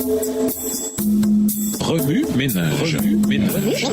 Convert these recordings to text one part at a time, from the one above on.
Remue ménage. Remue ménage.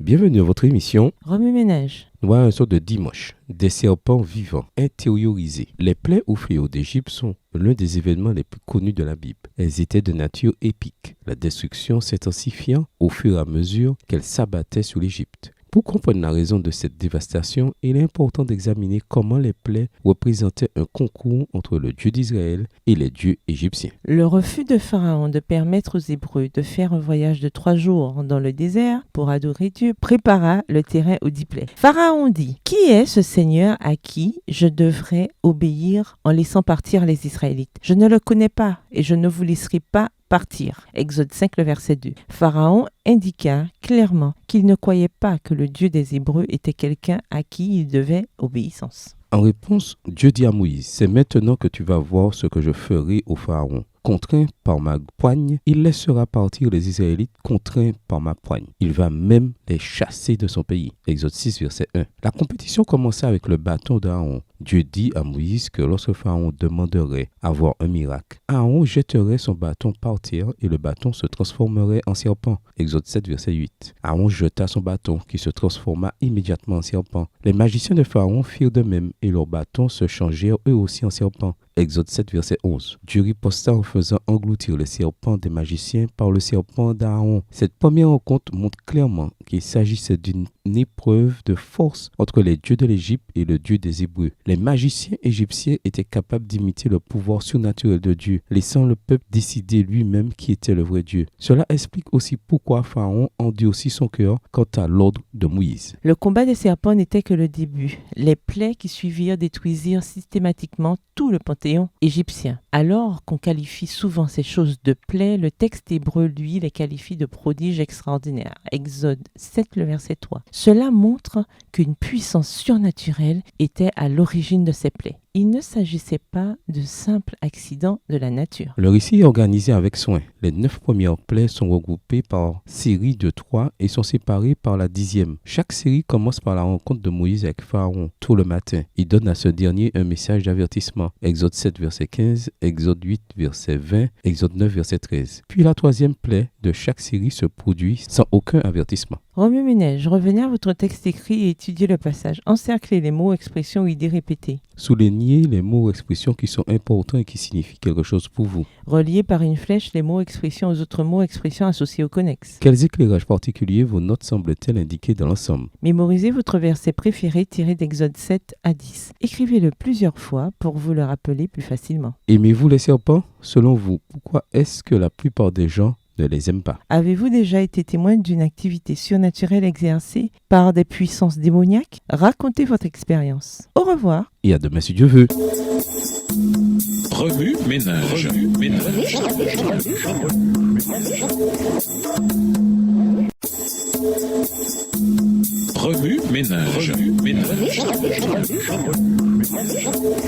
Bienvenue à votre émission Remue ménage. Nous voyons un sort de dimanche, des serpents vivants, intériorisés. Les plaies aux fléaux d'Égypte sont l'un des événements les plus connus de la Bible. Elles étaient de nature épique, la destruction s'intensifiant au fur et à mesure qu'elles s'abattaient sur l'Égypte. Pour comprendre la raison de cette dévastation, il est important d'examiner comment les plaies représentaient un concours entre le Dieu d'Israël et les dieux égyptiens. Le refus de Pharaon de permettre aux Hébreux de faire un voyage de 3 jours dans le désert pour adorer Dieu prépara le terrain aux 10 plaies. Pharaon dit : « Qui est ce Seigneur à qui je devrais obéir en laissant partir les Israélites ? Je ne le connais pas et je ne vous laisserai pas partir. » Exode 5, le verset 2. Pharaon indiqua clairement qu'il ne croyait pas que le Dieu des Hébreux était quelqu'un à qui il devait obéissance. En réponse, Dieu dit à Moïse, « C'est maintenant que tu vas voir ce que je ferai au Pharaon. Contraint par ma poigne, il laissera partir les Israélites contraints par ma poigne. Il va même les chasser de son pays. » Exode 6, verset 1. La compétition commença avec le bâton d'Aaron. Dieu dit à Moïse que lorsque Pharaon demanderait à voir un miracle, Aaron jetterait son bâton par terre et le bâton se transformerait en serpent. Exode 7, verset 8. Aaron jeta son bâton qui se transforma immédiatement en serpent. Les magiciens de Pharaon firent de même et leurs bâtons se changèrent eux aussi en serpent. Exode 7, verset 11. Dieu riposta en faisant engloutir le serpent des magiciens par le serpent d'Aaron. Cette première rencontre montre clairement qu'il s'agissait d'une épreuve de force entre les dieux de l'Égypte et le Dieu des Hébreux. Les magiciens égyptiens étaient capables d'imiter le pouvoir surnaturel de Dieu, laissant le peuple décider lui-même qui était le vrai Dieu. Cela explique aussi pourquoi Pharaon endurcit son cœur quant à l'ordre de Moïse. Le combat des serpents n'était que le début. Les plaies qui suivirent détruisirent systématiquement tout le panthéon égyptien. Alors qu'on qualifie souvent ces choses de plaies, le texte hébreu, lui, les qualifie de prodiges extraordinaires. Exode 7, le verset 3. Cela montre qu'une puissance surnaturelle était à l'origine de ces plaies. Il ne s'agissait pas de simples accidents de la nature. Le récit est organisé avec soin. Les 9 premières plaies sont regroupées par séries de 3 et sont séparées par la 10e. Chaque série commence par la rencontre de Moïse avec Pharaon tôt le matin. Il donne à ce dernier un message d'avertissement. Exode 7, verset 15, Exode 8, verset 20, Exode 9, verset 13. Puis la 3e plaie de chaque série se produit sans aucun avertissement. Remue ménage, revenez à votre texte écrit et étudiez le passage. Encerclez les mots, expressions ou idées répétées. Soulignez les mots ou expressions qui sont importants et qui signifient quelque chose pour vous. Reliez par une flèche les mots, expressions aux autres mots, expressions associés au connexe. Quels éclairages particuliers vos notes semblent-elles indiquer dans l'ensemble? Mémorisez votre verset préféré tiré d'Exode 7 à 10. Écrivez-le plusieurs fois pour vous le rappeler plus facilement. Aimez-vous les serpents? Selon vous, pourquoi est-ce que la plupart des gens ne les aiment pas? Avez-vous déjà été témoin d'une activité surnaturelle exercée par des puissances démoniaques? Racontez votre expérience. Au revoir. Et à demain si Dieu veut. Remue ménage. Remue ménage.